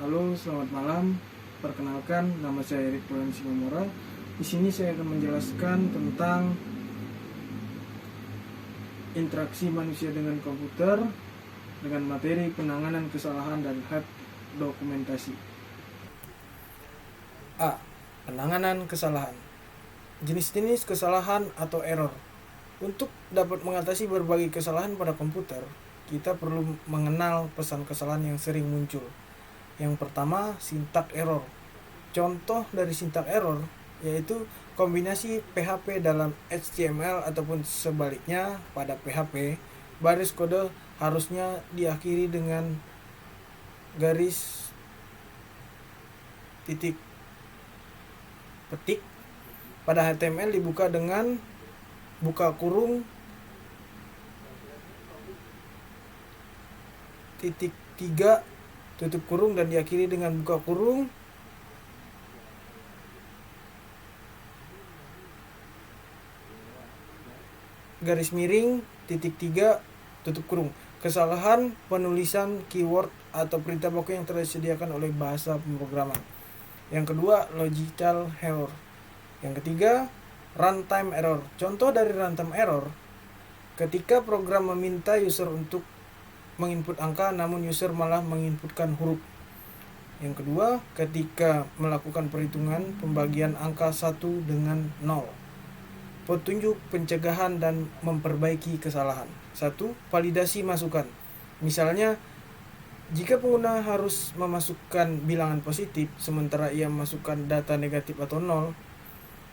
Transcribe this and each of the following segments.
Halo, selamat malam. Perkenalkan, nama saya Erik Polan Simomora. Di sini saya akan menjelaskan tentang interaksi manusia dengan komputer dengan materi penanganan kesalahan dan hak dokumentasi. A. Penanganan kesalahan. Jenis-jenis kesalahan atau error. Untuk dapat mengatasi berbagai kesalahan pada komputer, kita perlu mengenal pesan kesalahan yang sering muncul. Yang pertama, sintak error. Contoh dari sintak error yaitu kombinasi PHP dalam HTML ataupun sebaliknya pada PHP, baris kode harusnya diakhiri dengan garis titik petik. Pada HTML dibuka dengan buka kurung titik 3 tutup kurung dan diakhiri dengan buka kurung garis miring titik 3 tutup kurung. Kesalahan penulisan keyword atau perintah baku yang tersediakan oleh bahasa pemrograman. Yang kedua, logical error. Yang ketiga, runtime error. Contoh dari runtime error, ketika program meminta user untuk menginput angka namun user malah menginputkan huruf. Yang kedua, ketika melakukan perhitungan pembagian angka 1 dengan 0. Petunjuk pencegahan dan memperbaiki kesalahan. 1. Validasi masukan. Misalnya, jika pengguna harus memasukkan bilangan positif sementara ia memasukkan data negatif atau 0,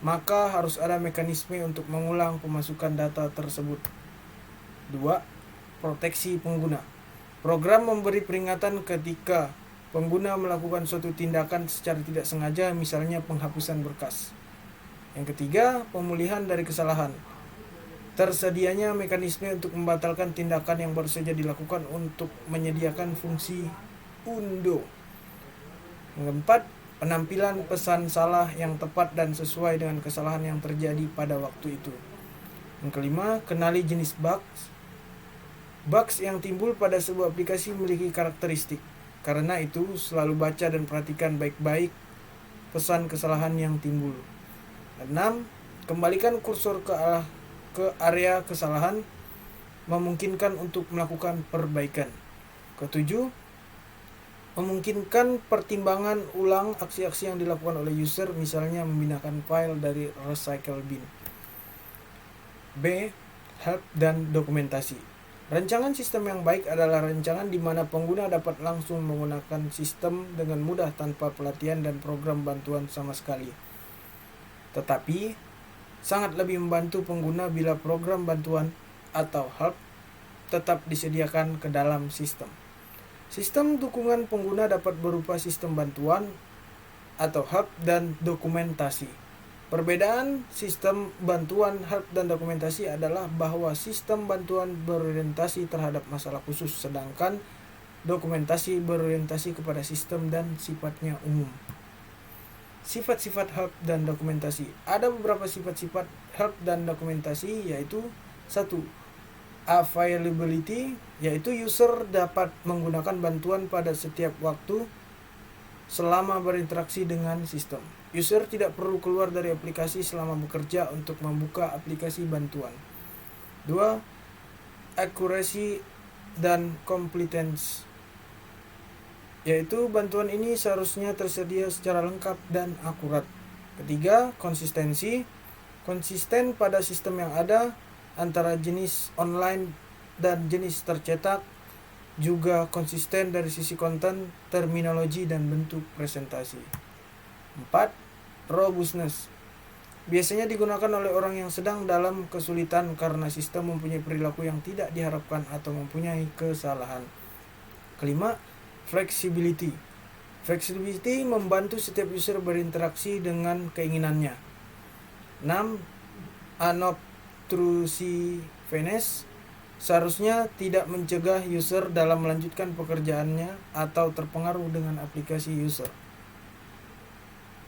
maka harus ada mekanisme untuk mengulang pemasukan data tersebut. 2. Proteksi pengguna. Program memberi peringatan ketika pengguna melakukan suatu tindakan secara tidak sengaja, misalnya penghapusan berkas. Yang ketiga, pemulihan dari kesalahan. Tersedianya mekanisme untuk membatalkan tindakan yang baru saja dilakukan untuk menyediakan fungsi undo. Yang keempat, penampilan pesan salah yang tepat dan sesuai dengan kesalahan yang terjadi pada waktu itu. Yang kelima, kenali jenis bugs. Bugs yang timbul pada sebuah aplikasi memiliki karakteristik. Karena itu, selalu baca dan perhatikan baik-baik pesan kesalahan yang timbul. 6. Kembalikan kursor ke area kesalahan, memungkinkan untuk melakukan perbaikan. Ketujuh, memungkinkan pertimbangan ulang aksi-aksi yang dilakukan oleh user, misalnya memindahkan file dari recycle bin. B. Help dan dokumentasi. Rancangan sistem yang baik adalah rancangan di mana pengguna dapat langsung menggunakan sistem dengan mudah tanpa pelatihan dan program bantuan sama sekali. Tetapi, sangat lebih membantu pengguna bila program bantuan atau help tetap disediakan ke dalam sistem. Sistem dukungan pengguna dapat berupa sistem bantuan atau help dan dokumentasi. Perbedaan sistem bantuan, help, dan dokumentasi adalah bahwa sistem bantuan berorientasi terhadap masalah khusus, sedangkan dokumentasi berorientasi kepada sistem dan sifatnya umum. Sifat-sifat help dan dokumentasi. Ada beberapa sifat-sifat help dan dokumentasi, yaitu 1. Availability, yaitu user dapat menggunakan bantuan pada setiap waktu selama berinteraksi dengan sistem. User tidak perlu keluar dari aplikasi selama bekerja untuk membuka aplikasi bantuan. 2. Accuracy dan completeness, yaitu bantuan ini seharusnya tersedia secara lengkap dan akurat. Ketiga, konsistensi. Konsisten pada sistem yang ada antara jenis online dan jenis tercetak, juga konsisten dari sisi konten, terminologi, dan bentuk presentasi. 4. Robustness. Biasanya digunakan oleh orang yang sedang dalam kesulitan karena sistem mempunyai perilaku yang tidak diharapkan atau mempunyai kesalahan. Kelima, flexibility. Flexibility membantu setiap user berinteraksi dengan keinginannya. 6. Unobtrusiveness. Seharusnya tidak mencegah user dalam melanjutkan pekerjaannya atau terpengaruh dengan aplikasi user.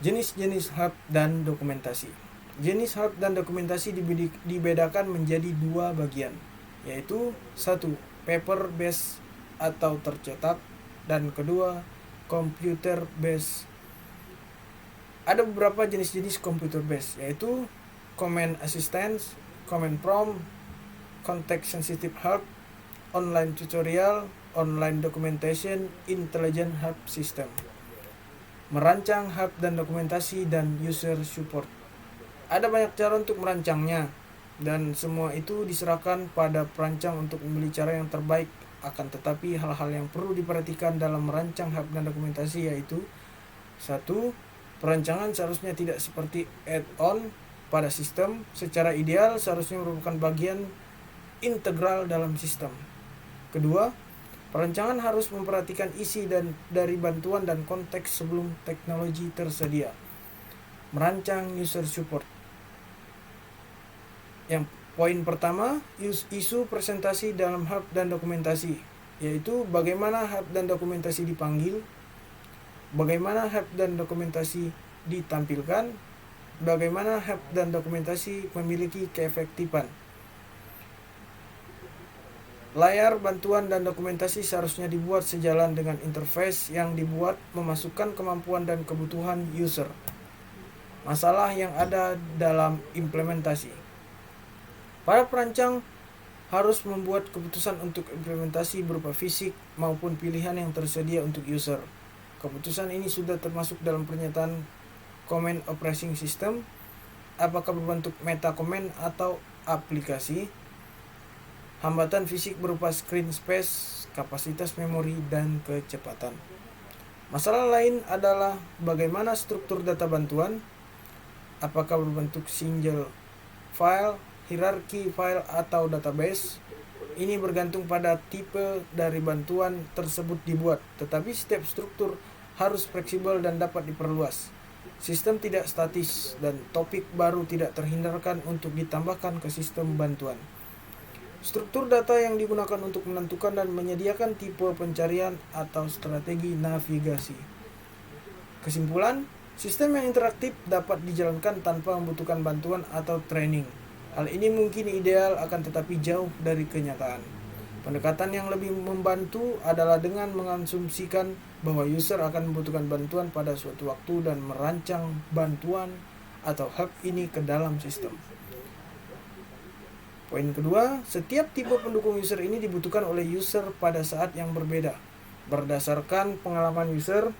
Jenis-jenis help dan dokumentasi. Jenis help dan dokumentasi dibedakan menjadi 2 bagian, yaitu 1. Paper based atau tercetak, dan kedua, computer based. Ada beberapa jenis-jenis computer based, yaitu command assistance, command prompt, context sensitive help, online tutorial, online documentation, intelligent help system, merancang help dan dokumentasi, dan user support. Ada banyak cara untuk merancangnya, dan semua itu diserahkan pada perancang untuk memilih cara yang terbaik. Akan tetapi hal-hal yang perlu diperhatikan dalam merancang help dan dokumentasi yaitu: 1. Perancangan seharusnya tidak seperti add-on pada sistem. Secara ideal seharusnya merupakan bagian integral dalam sistem. 2. Perancangan harus memperhatikan isi dari bantuan dan konteks sebelum teknologi tersedia. Merancang user support. Yang poin pertama, isu presentasi dalam help dan dokumentasi, yaitu bagaimana help dan dokumentasi dipanggil, bagaimana help dan dokumentasi ditampilkan, bagaimana help dan dokumentasi memiliki keefektifan. Layar bantuan dan dokumentasi seharusnya dibuat sejalan dengan interface yang dibuat, memasukkan kemampuan dan kebutuhan user. Masalah yang ada dalam implementasi. Para perancang harus membuat keputusan untuk implementasi berupa fisik maupun pilihan yang tersedia untuk user. Keputusan ini sudah termasuk dalam pernyataan command operating system, apakah berbentuk meta command atau aplikasi. Hambatan fisik berupa screen space, kapasitas memori, dan kecepatan. Masalah lain adalah bagaimana struktur data bantuan, apakah berbentuk single file, hierarki file, atau database. Ini bergantung pada tipe dari bantuan tersebut dibuat, tetapi setiap struktur harus fleksibel dan dapat diperluas. Sistem tidak statis dan topik baru tidak terhindarkan untuk ditambahkan ke sistem bantuan. Struktur data yang digunakan untuk menentukan dan menyediakan tipe pencarian atau strategi navigasi. Kesimpulan, sistem yang interaktif dapat dijalankan tanpa membutuhkan bantuan atau training. Hal ini mungkin ideal, akan tetapi jauh dari kenyataan. Pendekatan yang lebih membantu adalah dengan mengasumsikan bahwa user akan membutuhkan bantuan pada suatu waktu dan merancang bantuan atau help ini ke dalam sistem. Poin kedua, setiap tipe pendukung user ini dibutuhkan oleh user pada saat yang berbeda, berdasarkan pengalaman user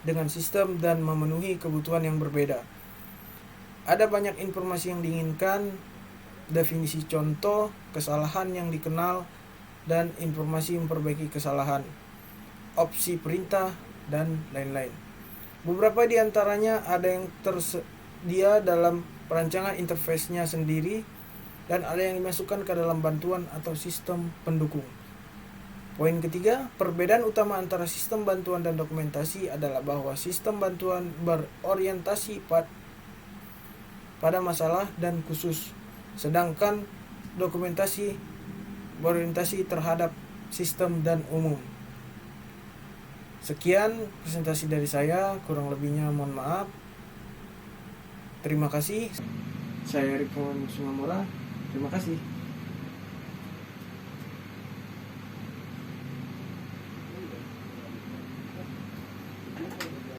dengan sistem dan memenuhi kebutuhan yang berbeda. Ada banyak informasi yang diinginkan, definisi contoh, kesalahan yang dikenal, dan informasi memperbaiki kesalahan, opsi perintah, dan lain-lain. Beberapa di antaranya ada yang tersedia dalam perancangan interface-nya sendiri, dan ada yang dimasukkan ke dalam bantuan atau sistem pendukung. Poin ketiga, perbedaan utama antara sistem bantuan dan dokumentasi adalah bahwa sistem bantuan berorientasi pada masalah dan khusus, sedangkan dokumentasi berorientasi terhadap sistem dan umum. Sekian presentasi dari saya, kurang lebihnya mohon maaf. Terima kasih. Saya Riko Sumamura. Terima kasih.